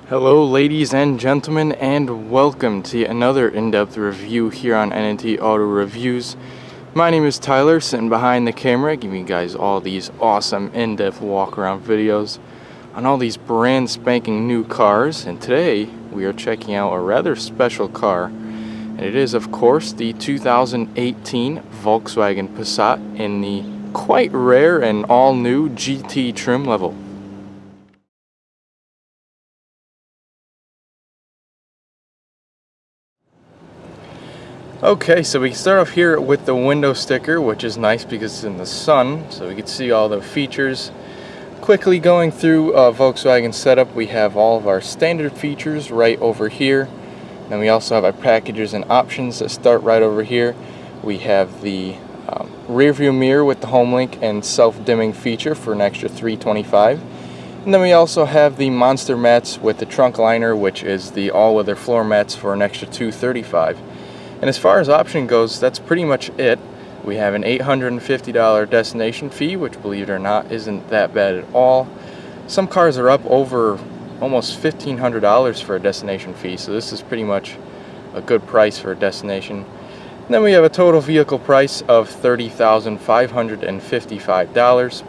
Hello ladies and gentlemen, and welcome to another in-depth review here on NNT Auto Reviews. My name is Tyler, sitting behind the camera, giving you guys all these awesome in-depth walk-around videos on all these brand spanking new cars. And today we are checking out a rather special car, and it is of course the 2018 Volkswagen Passat in the quite rare and all-new GT trim level. Okay, so we can start off here with the window sticker, which is nice because it's in the sun, so we can see all the features. Quickly going through Volkswagen setup, we have all of our standard features right over here. Then we also have our packages and options that start right over here. We have the rear view mirror with the home link and self-dimming feature for an extra $325. And then we also have the monster mats with the trunk liner, which is the all-weather floor mats for an extra $235. And as far as option goes, that's pretty much it. We have an $850 destination fee, which, believe it or not, isn't that bad at all. Some cars are up over almost $1,500 for a destination fee, so this is pretty much a good price for a destination. And then we have a total vehicle price of $30,555.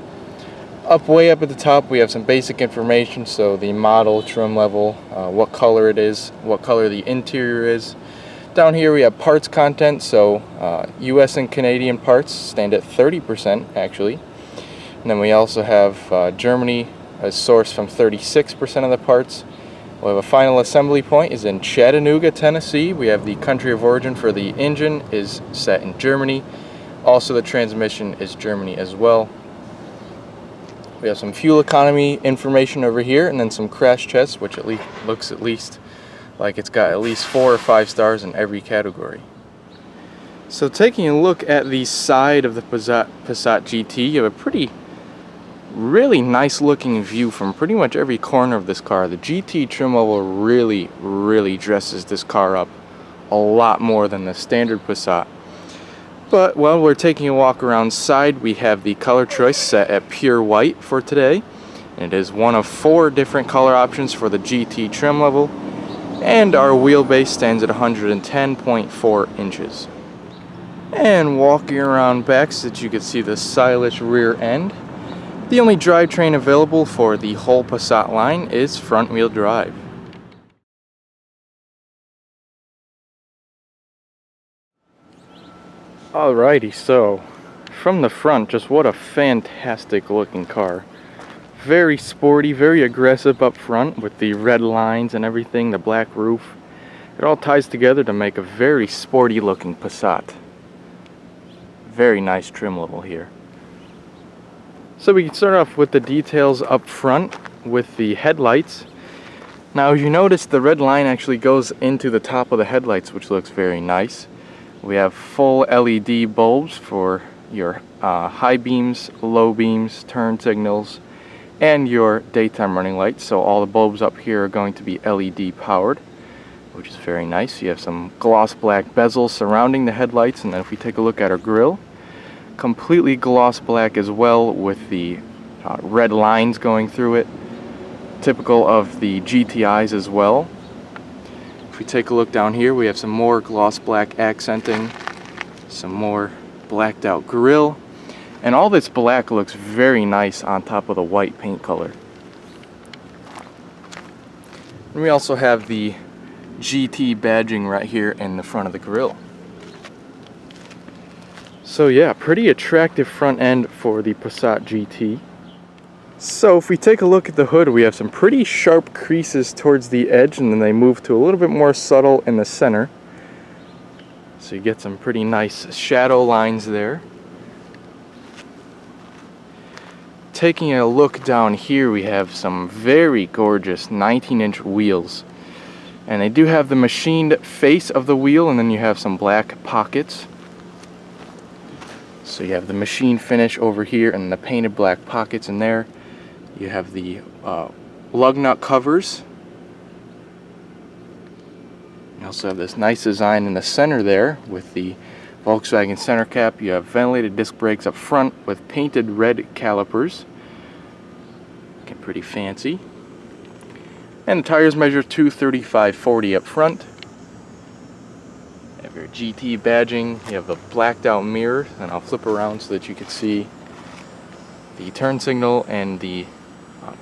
Way up at the top, we have some basic information, so the model, trim level, what color it is, what color the interior is. Down here we have parts content, so US and Canadian parts stand at 30% actually. And then we also have Germany as sourced from 36% of the parts. We have a final assembly point is in Chattanooga, Tennessee. We have the country of origin for the engine is set in Germany. Also the transmission is Germany as well. We have some fuel economy information over here, and then some crash tests, which looks at least like it's got at least 4 or 5 stars in every category. So taking a look at the side of the Passat GT, you have a really nice looking view from pretty much every corner of this car. The GT trim level really dresses this car up a lot more than the standard Passat. But while we're taking a walk around side, we have the color choice set at pure white for today. And it is one of 4 different color options for the GT trim level. And our wheelbase stands at 110.4 inches. And walking around back so that you can see the stylish rear end. The only drivetrain available for the whole Passat line is front wheel drive. Alrighty, so from the front, just what a fantastic looking car. Very sporty, very aggressive up front with the red lines and everything, the black roof. It all ties together to make a very sporty looking Passat. Very nice trim level here. So we can start off with the details up front with the headlights. Now as you notice, the red line actually goes into the top of the headlights, which looks very nice. We have full LED bulbs for your high beams, low beams, turn signals, and your daytime running lights. So all the bulbs up here are going to be LED powered, which is very nice. You have some gloss black bezels surrounding the headlights, and then if we take a look at our grille, completely gloss black as well with the red lines going through it, typical of the GTIs as well. If we take a look down here, we have some more gloss black accenting, some more blacked out grille. And all this black looks very nice on top of the white paint color. And we also have the GT badging right here in the front of the grille. So yeah, pretty attractive front end for the Passat GT. So if we take a look at the hood, we have some pretty sharp creases towards the edge, and then they move to a little bit more subtle in the center. So you get some pretty nice shadow lines there. Taking a look down here, we have some very gorgeous 19-inch wheels, and they do have the machined face of the wheel, and then you have some black pockets. So you have the machine finish over here and the painted black pockets in there. You have the lug nut covers. You also have this nice design in the center there with the Volkswagen center cap. You have ventilated disc brakes up front with painted red calipers. Looking pretty fancy. And the tires measure 235/40 up front. You have your GT badging. You have the blacked out mirror, and I'll flip around so that you can see the turn signal and the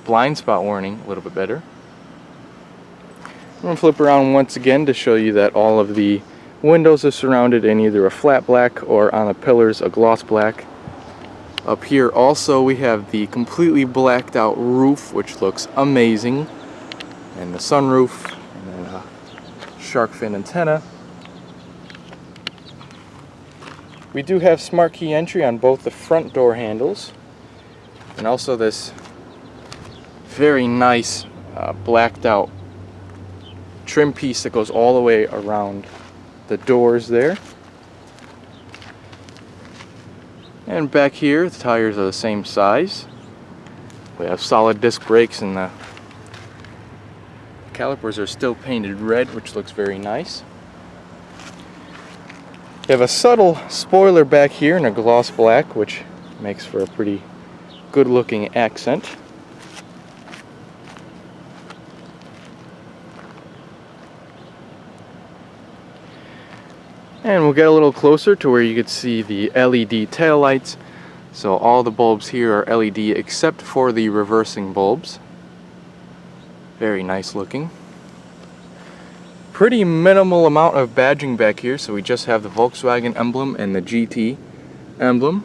blind spot warning a little bit better. I'm going to flip around once again to show you that all of the windows are surrounded in either a flat black or on the pillars a gloss black. Up here also we have the completely blacked out roof, which looks amazing, and the sunroof, and then a shark fin antenna. We do have smart key entry on both the front door handles, and also this very nice blacked out trim piece that goes all the way around the doors there. And back here the tires are the same size. We have solid disc brakes, and the calipers are still painted red, which looks very nice. You have a subtle spoiler back here in a gloss black, which makes for a pretty good looking accent. And we'll get a little closer to where you could see the LED taillights. So all the bulbs here are LED except for the reversing bulbs. Very nice looking. Pretty minimal amount of badging back here, so we just have the Volkswagen emblem and the GT emblem.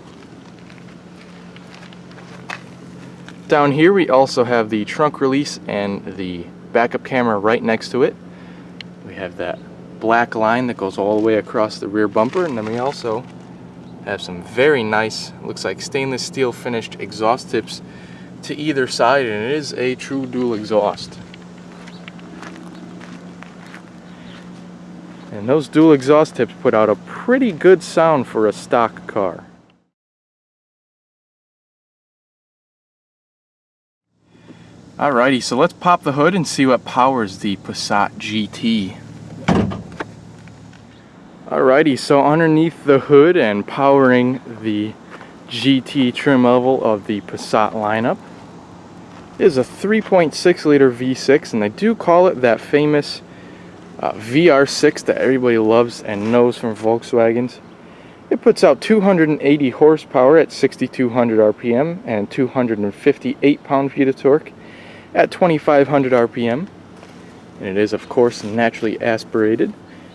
Down here we also have the trunk release and the backup camera right next to it. We have that black line that goes all the way across the rear bumper, and then we also have some very nice, looks like stainless steel finished exhaust tips to either side, and it is a true dual exhaust. And those dual exhaust tips put out a pretty good sound for a stock car. Alrighty, so let's pop the hood and see what powers the Passat GT. Alrighty, so underneath the hood and powering the GT trim level of the Passat lineup is a 3.6 liter V6, and they do call it that famous VR6 that everybody loves and knows from Volkswagens. It puts out 280 horsepower at 6,200 RPM and 258 pound-feet of torque at 2,500 RPM. And it is, of course, naturally aspirated.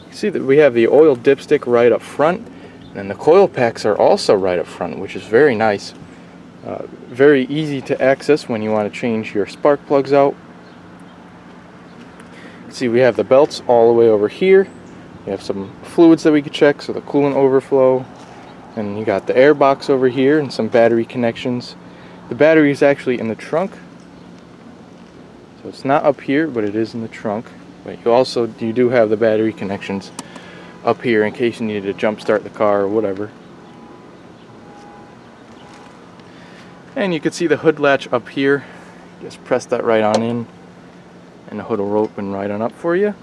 You see that we have the oil dipstick right up front, and the coil packs are also right up front, which is very nice. Very easy to access when you want to change your spark plugs out. See, we have the belts all the way over here. We have some fluids that we can check, so the coolant overflow. And you got the air box over here and some battery connections. The battery is actually in the trunk, so it's not up here, but it is in the trunk. But you do have the battery connections up here in case you needed to jump start the car or whatever. And you can see the hood latch up here. Just press that right on in, and the hood will open right on up for you.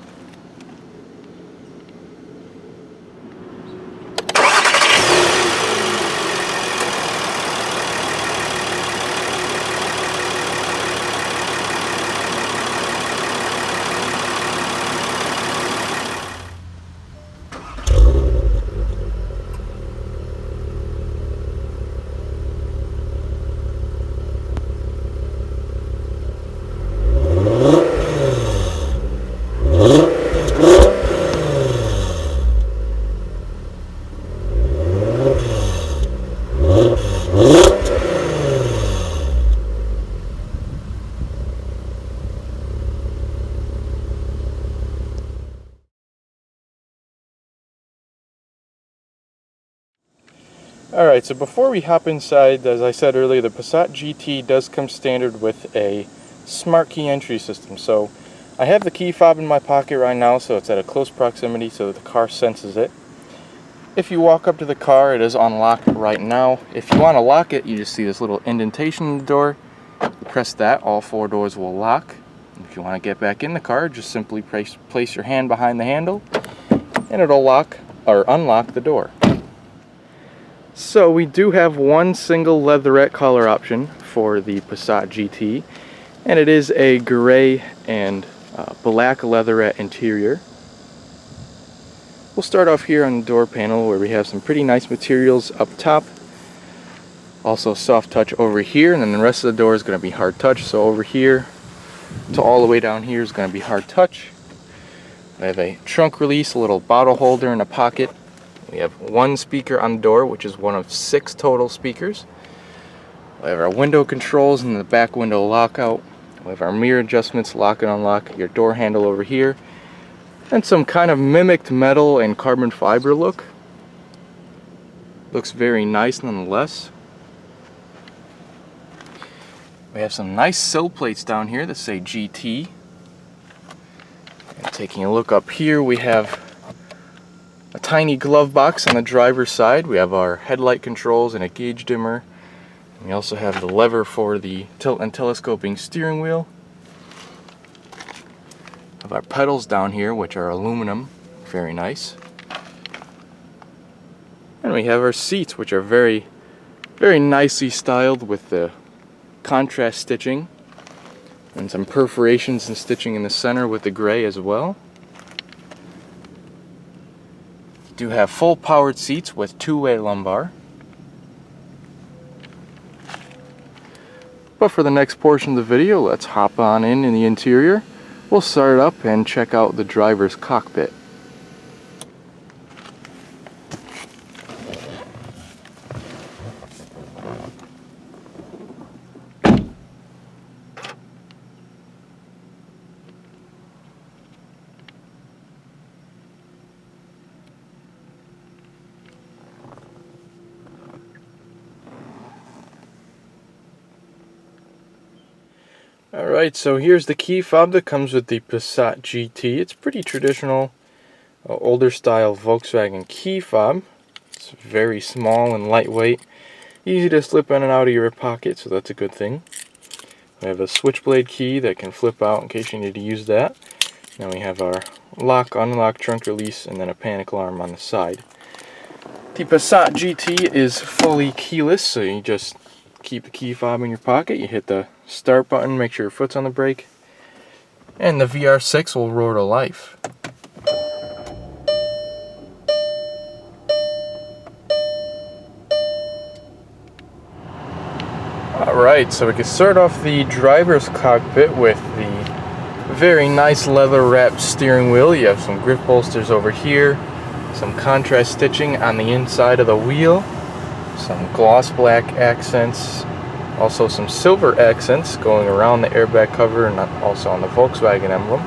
Alright, so before we hop inside, as I said earlier, the Passat GT does come standard with a smart key entry system. So I have the key fob in my pocket right now, so it's at a close proximity so that the car senses it. If you walk up to the car, it is unlocked right now. If you want to lock it, you just see this little indentation in the door. You press that, all four doors will lock. If you want to get back in the car, just simply place your hand behind the handle and it'll lock or unlock the door. So we do have one single leatherette color option for the Passat GT, and it is a gray and black leatherette interior. We'll start off here on the door panel where we have some pretty nice materials up top. Also soft touch over here, and then the rest of the door is going to be hard touch. So over here to all the way down here is going to be hard touch. We have a trunk release, a little bottle holder, and a pocket. We have one speaker on the door, which is one of 6 total speakers. We have our window controls and the back window lockout. We have our mirror adjustments, lock and unlock, your door handle over here, and some kind of mimicked metal and carbon fiber look. Looks very nice nonetheless. We have some nice sill plates down here that say GT. And taking a look up here, we have a tiny glove box on the driver's side. We have our headlight controls and a gauge dimmer. We also have the lever for the tilt and telescoping steering wheel. We have our pedals down here, which are aluminum, very nice. And we have our seats, which are very, very nicely styled with the contrast stitching and some perforations and stitching in the center with the gray as well. Do have full powered seats with 2-way lumbar. But for the next portion of the video, let's hop on in the interior. We'll start it up and check out the driver's cockpit. Alright, so here's the key fob that comes with the Passat GT. It's pretty traditional, older style Volkswagen key fob. It's very small and lightweight, easy to slip in and out of your pocket, so that's a good thing. We have a switchblade key that can flip out in case you need to use that. Then we have our lock, unlock, trunk release, and then a panic alarm on the side. The Passat GT is fully keyless, so you just keep the key fob in your pocket, you hit the start button, make sure your foot's on the brake, and the VR6 will roar to life. Alright, so we can start off the driver's cockpit with the very nice leather wrapped steering wheel. You have some grip bolsters over here, some contrast stitching on the inside of the wheel, some gloss black accents, also some silver accents going around the airbag cover and also on the Volkswagen emblem.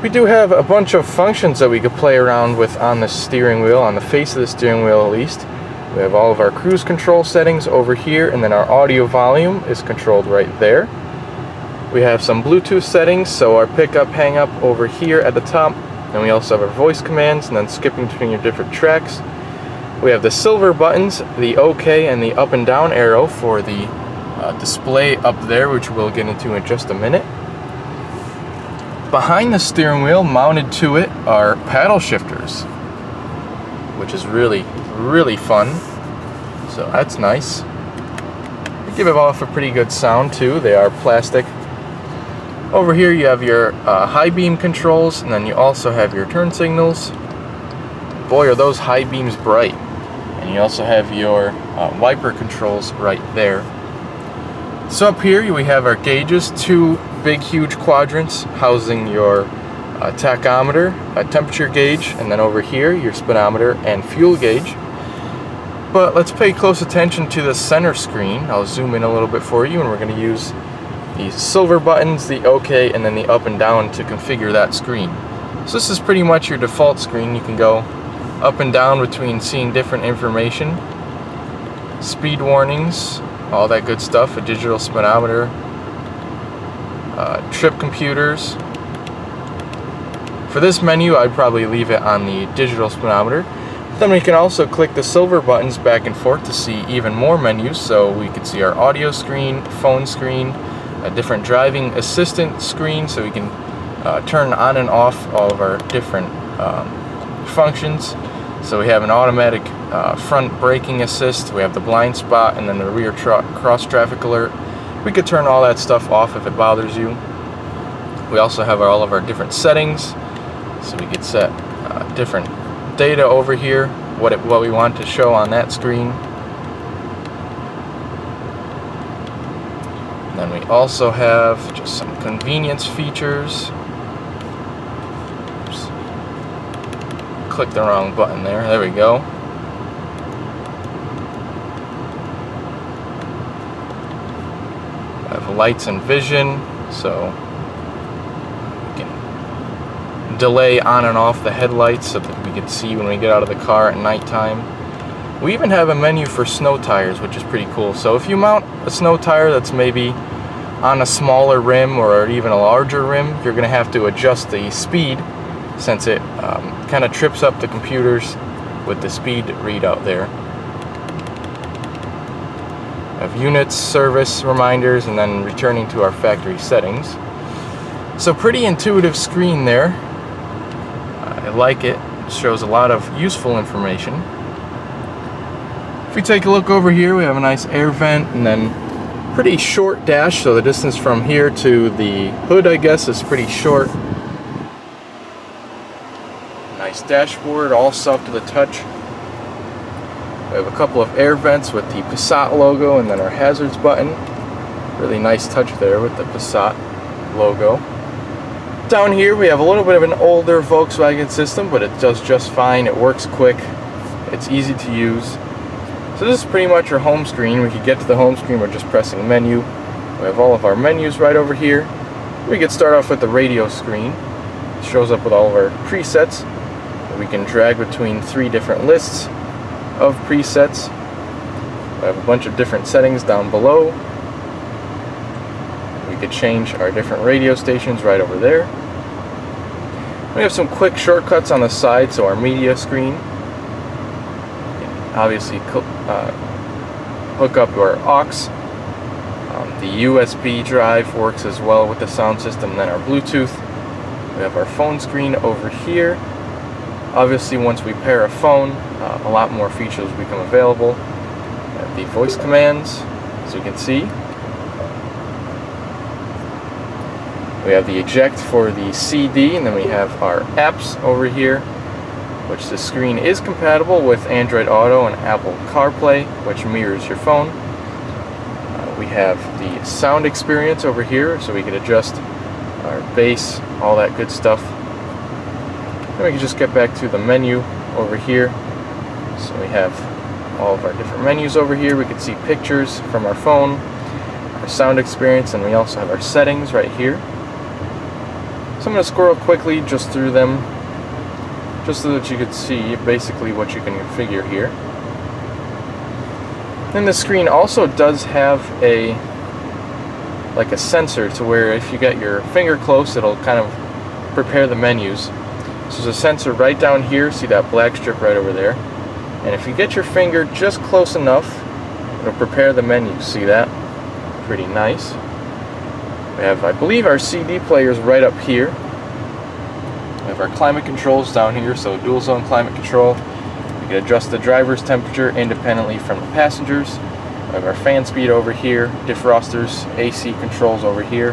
We do have a bunch of functions that we could play around with on the steering wheel, on the face of the steering wheel at least. We have all of our cruise control settings over here, and then our audio volume is controlled right there. We have some Bluetooth settings, so our pickup hang up over here at the top. And we also have our voice commands and then skipping between your different tracks. We have the silver buttons, the OK and the up and down arrow for the display up there, which we'll get into in just a minute. Behind the steering wheel, mounted to it, are paddle shifters, which is really, really fun. So that's nice. They give it off a pretty good sound too. They are plastic. Over here you have your high beam controls, and then you also have your turn signals. Boy, are those high beams bright. And you also have your wiper controls right there. So up here we have our gauges, 2 big huge quadrants housing your tachometer, a temperature gauge, and then over here your speedometer and fuel gauge. But let's pay close attention to the center screen. I'll zoom in a little bit for you, and we're going to use the silver buttons, the OK, and then the up and down to configure that screen. So this is pretty much your default screen. You can go up and down between seeing different information, speed warnings, all that good stuff, a digital speedometer, trip computers. For this menu, I'd probably leave it on the digital speedometer. Then we can also click the silver buttons back and forth to see even more menus. So we can see our audio screen, phone screen, a different driving assistant screen, so we can turn on and off all of our different functions. So we have an automatic front braking assist, we have the blind spot, and then the rear cross traffic alert. We could turn all that stuff off if it bothers you. We also have all of our different settings, so we could set different data over here, what we want to show on that screen. And then we also have just some convenience features. Oops. Click the wrong button there. There we go. We have lights and vision, so we can delay on and off the headlights so that we can see when we get out of the car at nighttime. We even have a menu for snow tires, which is pretty cool. So if you mount a snow tire that's maybe on a smaller rim or even a larger rim, you're going to have to adjust the speed, since it kind of trips up the computers with the speed readout there. We have units, service, reminders, and then returning to our factory settings. So pretty intuitive screen there. I like it. It shows a lot of useful information. If we take a look over here, we have a nice air vent, and then pretty short dash, so the distance from here to the hood, I guess, is pretty short. Nice dashboard, all soft to the touch. We have a couple of air vents with the Passat logo and then our hazards button. Really nice touch there with the Passat logo. Down here we have a little bit of an older Volkswagen system, but it does just fine. It works quick. It's easy to use. So this is pretty much our home screen. We can get to the home screen by just pressing menu. We have all of our menus right over here. We could start off with the radio screen. It shows up with all of our presets. We can drag between 3 different lists of presets. We have a bunch of different settings down below. We could change our different radio stations right over there. We have some quick shortcuts on the side, so our media screen. Obviously hook up our aux. The USB drive works as well with the sound system, and then our Bluetooth. We have our phone screen over here. Obviously, once we pair a phone, a lot more features become available. We have the voice commands, as you can see. We have the eject for the CD, and then we have our apps over here, which the screen is compatible with Android Auto and Apple CarPlay, which mirrors your phone. We have the sound experience over here, so we can adjust our bass, all that good stuff. Then we can just get back to the menu over here. So we have all of our different menus over here. We can see pictures from our phone, our sound experience, and we also have our settings right here. So I'm going to scroll quickly just through them, just so that you could see basically what you can configure here. Then the screen also does have a sensor to where if you get your finger close, it'll kind of prepare the menus. So there's a sensor right down here, see that black strip right over there. And if you get your finger just close enough, it'll prepare the menus. See that? Pretty nice. We have, I believe, our CD players right up here. We have our climate controls down here, so dual zone climate control. We can adjust the driver's temperature independently from the passengers. We have our fan speed over here, defrosters, AC controls over here.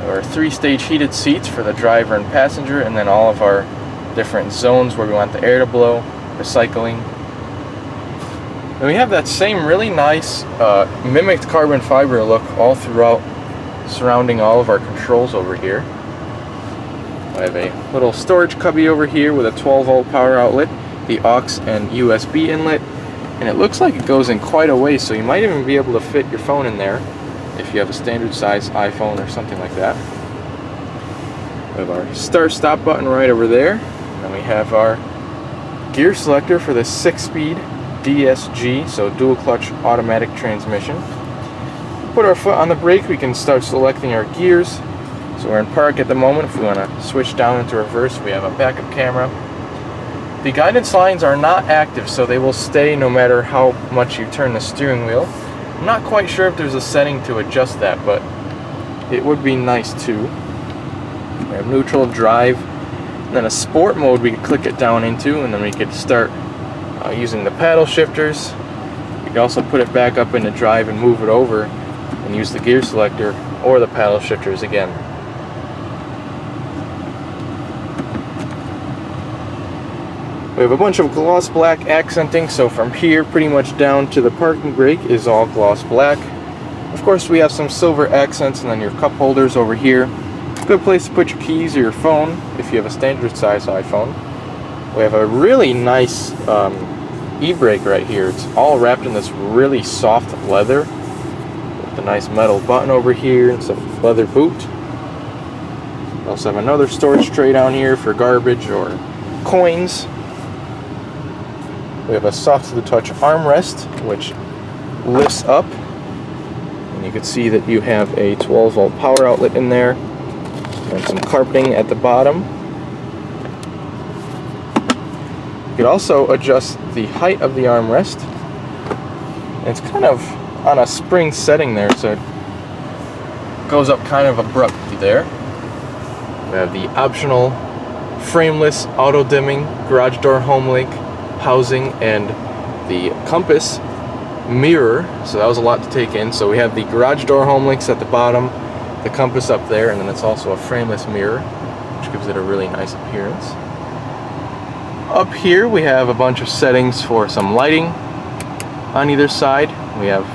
Our 3-stage heated seats for the driver and passenger, and then all of our different zones where we want the air to blow, recycling. And we have that same really nice mimicked carbon fiber look all throughout, surrounding all of our controls over here. I have a little storage cubby over here with a 12-volt power outlet, the aux and USB inlet, and it looks like it goes in quite a way, so you might even be able to fit your phone in there if you have a standard size iPhone or something like that. We have our start-stop button right over there, and then we have our gear selector for the 6-speed DSG, so dual clutch automatic transmission. Put our foot on the brake, we can start selecting our gears. So we're in park at the moment. If we want to switch down into reverse, we have a backup camera. The guidance lines are not active, so they will stay no matter how much you turn the steering wheel. I'm not quite sure if there's a setting to adjust that, but it would be nice too. We have neutral, drive, and then a sport mode we could click it down into, and then we could start using the paddle shifters. We could also put it back up into drive and move it over and use the gear selector or the paddle shifters again. We have a bunch of gloss black accenting, so from here pretty much down to the parking brake is all gloss black. Of course, we have some silver accents, and then your cup holders over here. Good place to put your keys or your phone if you have a standard size iPhone. We have a really nice e-brake right here. It's all wrapped in this really soft leather with a nice metal button over here and some leather boot. We also have another storage tray down here for garbage or coins. We have a soft to the touch armrest which lifts up, and you can see that you have a 12-volt power outlet in there and some carpeting at the bottom. You could also adjust the height of the armrest. It's kind of on a spring setting there, so it goes up kind of abruptly there. We have the optional frameless auto dimming garage door home link housing and the compass mirror, so that was a lot to take in. So we have the garage door home links at the bottom, the compass up there, and then it's also a frameless mirror, which gives it a really nice appearance. Up here we have a bunch of settings for some lighting on either side. We have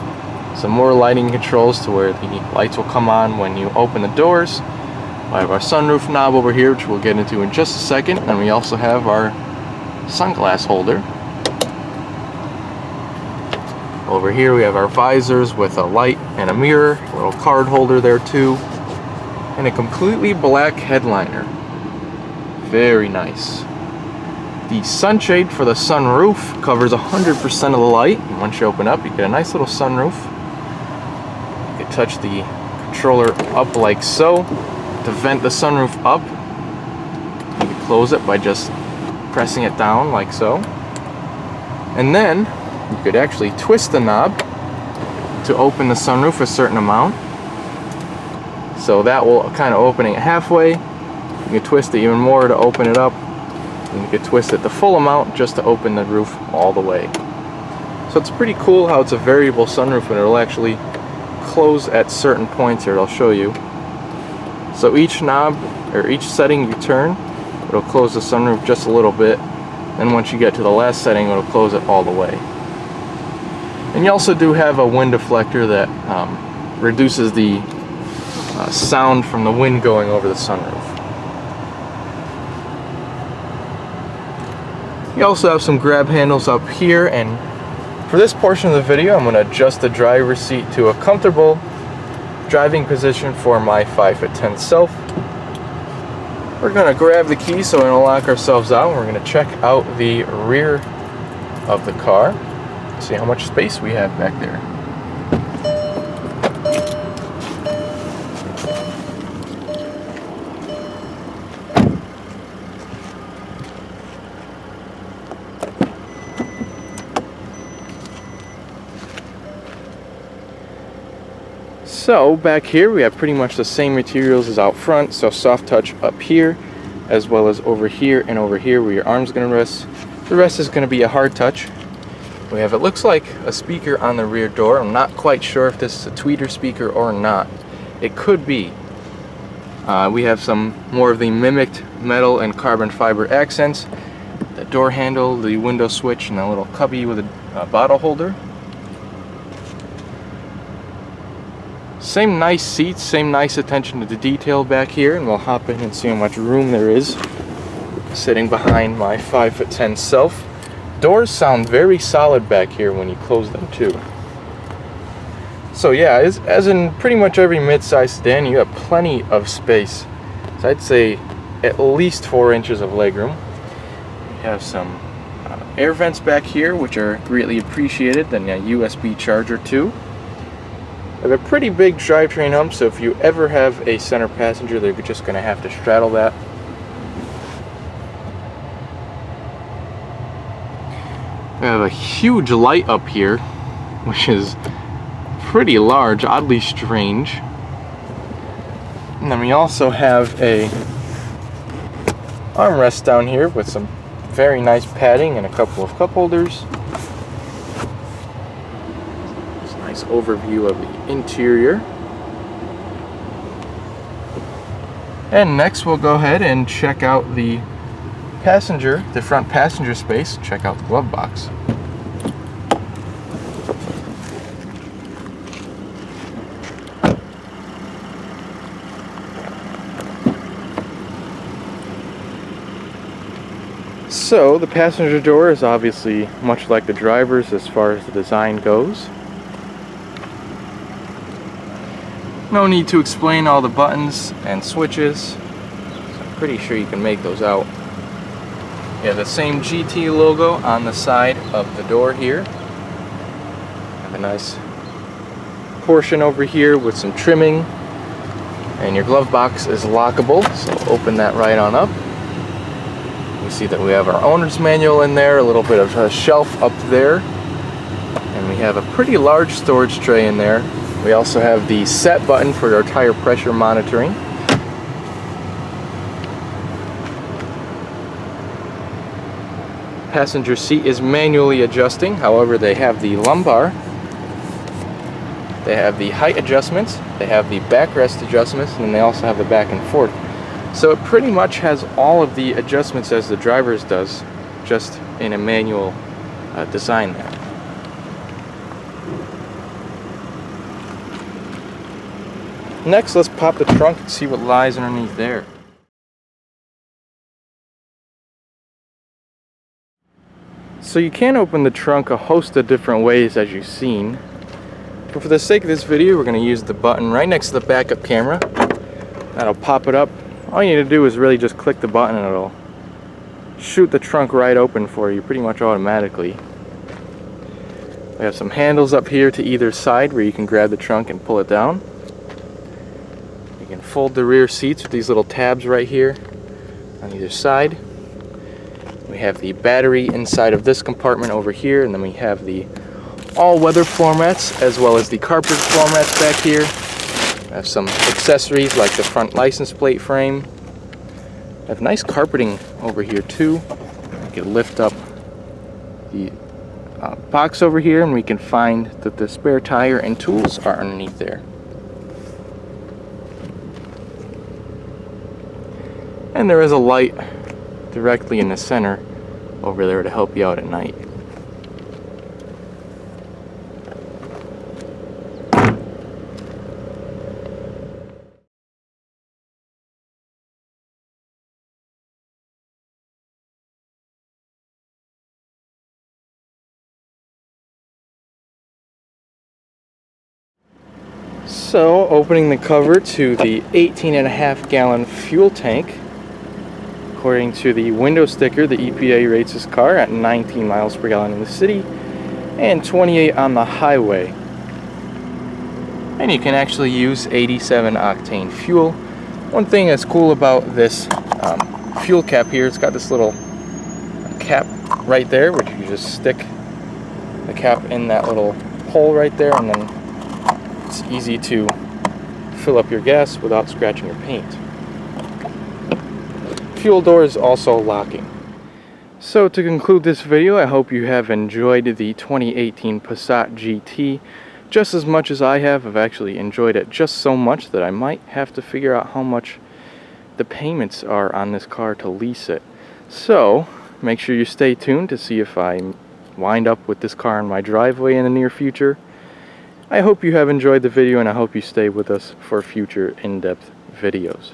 some more lighting controls to where the lights will come on when you open the doors. We have our sunroof knob over here, which we'll get into in just a second, and we also have our sunglass holder. Over here we have our visors with a light and a mirror, a little card holder there too, and a completely black headliner. Very nice. The sunshade for the sunroof covers 100% of the light, and once you open up you get a nice little sunroof. You can touch the controller up like so to vent the sunroof up. You can close it by just pressing it down like so, and then you could actually twist the knob to open the sunroof a certain amount, so that will kind of opening it halfway. You can twist it even more to open it up, and you could twist it the full amount just to open the roof all the way. So it's pretty cool how it's a variable sunroof, and it'll actually close at certain points here. I'll show you. So each knob or each setting you turn, it'll close the sunroof just a little bit, and once you get to the last setting it'll close it all the way. And you also do have a wind deflector that reduces the sound from the wind going over the sunroof. You also have some grab handles up here, and for this portion of the video I'm going to adjust the driver's seat to a comfortable driving position for my 5'10" self. We're going to grab the key, so we're going to lock ourselves out, and we're going to check out the rear of the car, see how much space we have back there. So back here we have pretty much the same materials as out front, so soft touch up here as well as over here and over here where your arm's going to rest. The rest is going to be a hard touch. We have, it looks like, a speaker on the rear door. I'm not quite sure if this is a tweeter speaker or not. It could be. We have some more of the mimicked metal and carbon fiber accents, the door handle, the window switch, and a little cubby with a bottle holder. Same nice seats, same nice attention to the detail back here, and we'll hop in and see how much room there is sitting behind my 5'10" self. Doors sound very solid back here when you close them too. So yeah, as in pretty much every mid-size sedan, you have plenty of space. So I'd say at least 4 inches of legroom. We have some air vents back here, which are greatly appreciated, then a USB charger too. I have a pretty big drivetrain hump, so if you ever have a center passenger, they're just going to have to straddle that. We have a huge light up here, which is pretty large, oddly strange. And then we also have a armrest down here with some very nice padding and a couple of cup holders. Nice overview of the interior. And next we'll go ahead and check out the the front passenger space, check out the glove box. So the passenger door is obviously much like the driver's as far as the design goes. No need to explain all the buttons and switches, so I'm pretty sure you can make those out. You have the same GT logo on the side of the door here. Have a nice portion over here with some trimming, and your glove box is lockable, so open that right on up. You see that we have our owner's manual in there, a little bit of a shelf up there, and we have a pretty large storage tray in there. We also have the set button for our tire pressure monitoring. Passenger seat is manually adjusting, however they have the lumbar, they have the height adjustments, they have the backrest adjustments, and they also have the back and forth. So it pretty much has all of the adjustments as the driver's does, just in a manual design there. Next, let's pop the trunk and see what lies underneath there. So you can open the trunk a host of different ways, as you've seen. But for the sake of this video, we're going to use the button right next to the backup camera. That'll pop it up. All you need to do is really just click the button and it'll shoot the trunk right open for you pretty much automatically. We have some handles up here to either side where you can grab the trunk and pull it down. You can fold the rear seats with these little tabs right here on either side. We have the battery inside of this compartment over here, and then we have the all-weather floor mats as well as the carpet floor mats back here. I have some accessories like the front license plate frame. I have nice carpeting over here too. I can lift up the box over here and we can find that the spare tire and tools are underneath there. And there is a light directly in the center over there to help you out at night. So, opening the cover to the 18.5 gallon fuel tank. According to the window sticker, the EPA rates this car at 19 miles per gallon in the city and 28 on the highway. And you can actually use 87 octane fuel. One thing that's cool about this fuel cap here, it's got this little cap right there, which you just stick the cap in that little hole right there, and then it's easy to fill up your gas without scratching your paint. Fuel door is also locking. So to conclude this video, I hope you have enjoyed the 2018 Passat GT just as much as I have. I've actually enjoyed it just so much that I might have to figure out how much the payments are on this car to lease it. So make sure you stay tuned to see if I wind up with this car in my driveway in the near future. I hope you have enjoyed the video, and I hope you stay with us for future in-depth videos.